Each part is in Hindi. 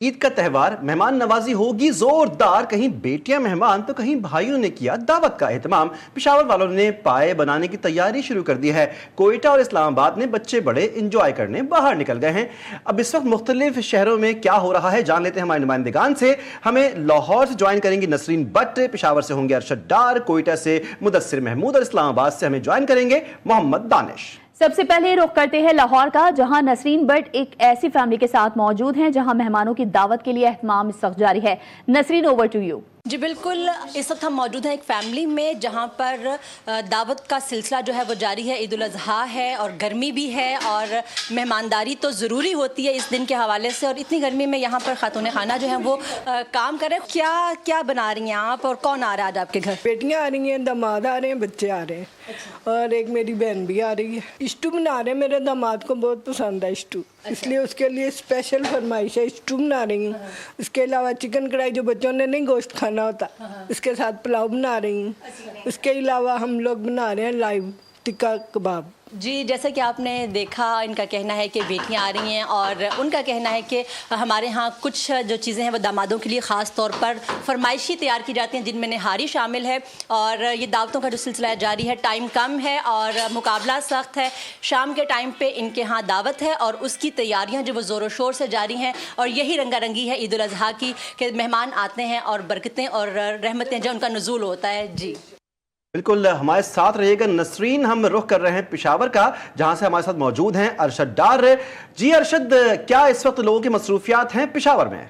ईद का त्यौहार मेहमान नवाजी होगी जोरदार। कहीं बेटियां मेहमान तो कहीं भाइयों ने किया दावत का एहतमाम। पेशावर वालों ने पाए बनाने की तैयारी शुरू कर दी है। कोयटा और इस्लामाबाद में बच्चे बड़े इंजॉय करने बाहर निकल गए हैं। अब इस वक्त मुख्तलिफ शहरों में क्या हो रहा है जान लेते हैं हमारे नुमाइंदगान से। हमें लाहौर से ज्वाइन करेंगे नसरीन बट, पेशावर से होंगे अरशद डार, कोयटा से मुदस्सिर महमूद और इस्लामाबाद से हमें ज्वाइन करेंगे मोहम्मद दानिश। सबसे पहले रुख करते हैं लाहौर का, जहां नसरीन बट एक ऐसी फैमिली के साथ मौजूद हैं जहां मेहमानों की दावत के लिए एहतमाम इस वक्त जारी है। Nasreen, over to you. जी बिल्कुल, इस वक्त हम मौजूद हैं एक फैमिली में जहां पर दावत का सिलसिला जो है वो जारी है। ईद उल अज़हा है और गर्मी भी है और मेहमानदारी तो ज़रूरी होती है इस दिन के हवाले से। और इतनी गर्मी में यहाँ पर खातून खाना जो है वो काम कर रहे हैं। क्या क्या बना रही हैं आप और कौन आ रहा है आज आपके घर? बेटियाँ आ रही हैं, दामाद आ रहे हैं, बच्चे आ रहे हैं। अच्छा। और एक मेरी बहन भी आ रही है। स्टू बना रहे हैं, मेरे दामाद को बहुत पसंद है स्टू। अच्छा। इसलिए उसके लिए स्पेशल फरमाइश है, स्टू बना रही हूँ। इसके अलावा चिकन कढ़ाई, जो बच्चों ने नहीं गोश्त खाना होता, इसके साथ पुलाव बना रही हूँ। इसके अलावा हम लोग बना रहे हैं लाइव टिक्का कबाब। जी, जैसा कि आपने देखा, इनका कहना है कि बेटियां आ रही हैं और उनका कहना है कि हमारे यहाँ कुछ जो चीज़ें हैं वो दामादों के लिए ख़ास तौर पर फरमाइशी तैयार की जाती हैं जिनमें निहारी शामिल है। और ये दावतों का जो सिलसिला जारी है, टाइम कम है और मुकाबला सख्त है। शाम के टाइम पे इनके यहाँ दावत है और उसकी तैयारियाँ जो वो ज़ोरों शोर से जारी हैं। और यही रंगारंगी है ईद उल अज़हा की कि मेहमान आते हैं और बरकतें और रहमतें जो उनका नुज़ूल होता है। जी बिल्कुल, हमारे साथ रहिएगा नसरीन। हम रुख कर रहे हैं पेशावर का, जहां से हमारे साथ मौजूद हैं अरशद डार। जी अरशद, क्या इस वक्त लोगों की मसरूफियात हैं पेशावर में?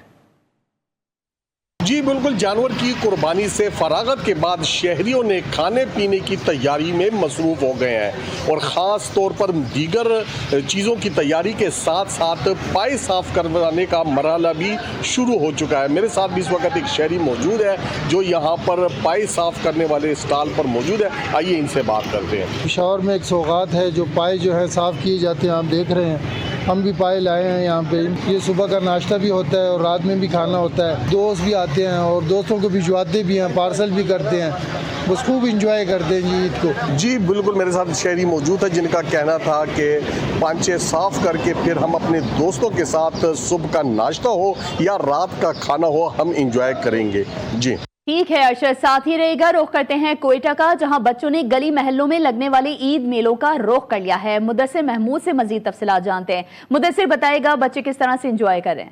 जी बिल्कुल, जानवर की कुर्बानी से फरागत के बाद शहरियों ने खाने पीने की तैयारी में मसरूफ़ हो गए हैं और ख़ास तौर पर दीगर चीज़ों की तैयारी के साथ साथ पाए साफ़ करवाने का मरहला भी शुरू हो चुका है। मेरे साथ भी इस वक्त एक शहरी मौजूद है जो यहाँ पर पाए साफ़ करने वाले स्टॉल पर मौजूद है। आइए इनसे बात करते हैं। पेशावर में एक सौगात है, जो पाए जो है साफ़ किए जाते हैं। आप देख रहे हैं, हम भी पाए लाए हैं यहाँ पे। ये सुबह का नाश्ता भी होता है और रात में भी खाना होता है। दोस्त भी आते हैं और दोस्तों को भिजवाते भी हैं, पार्सल भी करते हैं। बस खूब इंजॉय करते हैं जी ईद को। जी बिल्कुल, मेरे साथ शहरी मौजूद है जिनका कहना था कि पांचे साफ़ करके फिर हम अपने दोस्तों के साथ सुबह का नाश्ता हो या रात का खाना हो, हम इंजॉय करेंगे। जी ठीक है अरशद, साथ ही रहेगा। रुख करते हैं कोयटा का, जहां बच्चों ने गली महलों में लगने वाले ईद मेलों का रुख कर लिया है। मुदस्सिर महमूद से मजीद तफसीलात जानते हैं। मुदस्सिर, बताएगा बच्चे किस तरह से एंजॉय करें?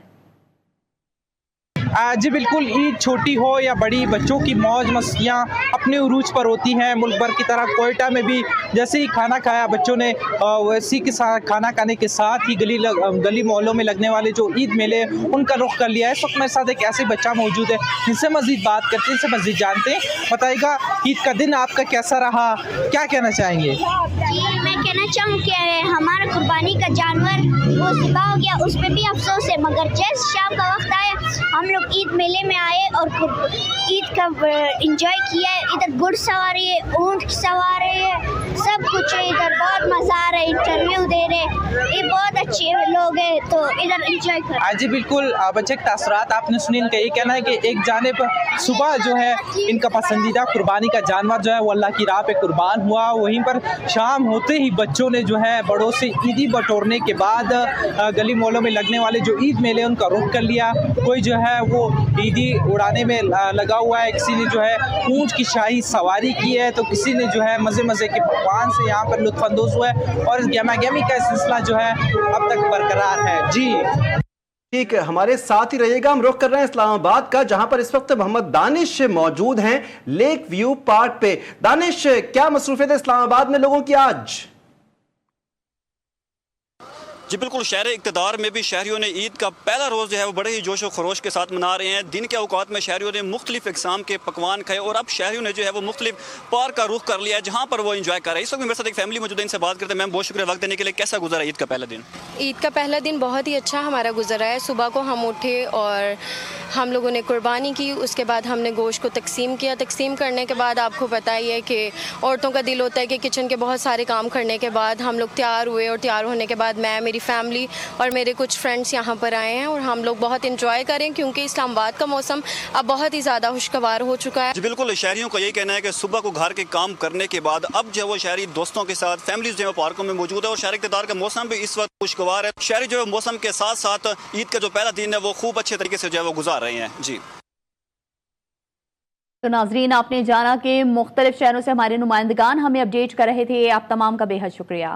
जी बिल्कुल, ईद छोटी हो या बड़ी, बच्चों की मौज मस्तियाँ अपने उरूज पर होती हैं। मुल्क भर की तरह कोयटा में भी जैसे ही खाना खाया बच्चों ने, वैसी के साथ खाना खाने के साथ ही गली मोहल्लों में लगने वाले जो ईद मेले उनका रुख कर लिया है। इस वक्त मेरे साथ एक ऐसे बच्चा मौजूद है जिनसे मजीद बात करते हैं, इनसे मजीद जानते हैं। बताइएगा, ईद का दिन आपका कैसा रहा, क्या कहना चाहेंगे? जी, मैं कहना चाहूँ कि हमारा कुर्बानी का जानवर वो ज़िबा हो गया, उस पर भी अफसोस है। मगर जैसे शाम का वक्त आया, हम लोग ईद मेले में आए और ईद का एंजॉय किया है। इधर घुड़ सवारी है, ऊँट की सवारी है, सब कुछ है इधर। बहुत मज़ा आ रहा है, इंटरव्यू दे रहे, ये बहुत अच्छे लोग हैं तो इधर एंजॉय कर। जी बिल्कुल, बच्चे के तासरात आपने सुनी। इनका ये कहना है कि एक जाने पर सुबह जो है इनका पसंदीदा कुर्बानी का जानवर जो है वो अल्लाह की राह पे कुर्बान हुआ। वहीं पर शाम होते ही बच्चों ने जो है बड़ों से ईदी बटोरने के बाद गली मोहल्लों में लगने वाले जो ईद मेले उनका रुख कर लिया। कोई जो है वो ईदी उड़ाने में लगा हुआ है, किसी ने जो है ऊँट की शाही सवारी की है, तो किसी ने जो है मज़े मज़े के पकवान से यहाँ पर लुत्फ़अंदोज़ हुआ है। और इस गहमा गहमी का सिलसिला जो है अब तक बरकरार है। जी ठीक है, हमारे साथ ही रहिएगा। हम रुख कर रहे हैं इस्लामाबाद का, जहां पर इस वक्त मोहम्मद दानिश मौजूद हैं लेक व्यू पार्क पे। दानिश, क्या मसरूफियत है इस्लामाबाद में लोगों की आज? जी बिल्कुल, शहर इक़्तिदार में भी शहरियों ने ईद का पहला रोज़ जो है वो बड़े ही जोश व खरोश के साथ मना रहे हैं। दिन के औकात में शहरियों ने मुख्तलिफ इक़साम के पकवान खाए और अब शहरियों ने जो है वो मुख्तलिफ पार्क का रुख कर लिया है जहाँ पर वो एंजॉय कर रहे हैं। इस वक्त मेरे साथ एक फैमिली मौजूद है, इनसे बात करते हैं। मैम, बहुत शुक्रिया वक्त देने के लिए। कैसा गुजरा ईद का पहला दिन? ईद का पहला दिन बहुत ही अच्छा हमारा गुजरा है। सुबह को हम उठे और हम लोगों ने कुर्बानी की, उसके बाद हमने गोश्त को तकसीम किया। तकसीम करने के बाद आपको पता ही है कि औरतों का दिल होता है कि किचन के बहुत सारे काम करने के बाद हम लोग तैयार हुए और तैयार होने के बाद मैं, मेरी फैमिली और मेरे कुछ फ्रेंड्स यहाँ पर आए हैं और हम लोग बहुत इंजॉय करें क्योंकि इस्लामाबाद का मौसम अब बहुत ही ज़्यादा खुशगवार हो चुका है। जी बिल्कुल, शहरियों का यही कहना है कि सुबह को घर के काम करने के बाद अब जो है वो शहरी दोस्तों के साथ फैमिलीज जो है पार्कों में मौजूद है और शहरी इक़्तिदार का मौसम भी इस वक्त खुशगवार है। शहरी जो है मौसम के साथ साथ ईद का जो पहला दिन है वो खूब अच्छे तरीके से जो है वो गुजार रहे हैं। जी तो नाजरीन, आपने जाना कि मुख्तलिफ शहरों से हमारे नुमाइंदगान हमें अपडेट कर रहे थे। आप तमाम का बेहद शुक्रिया।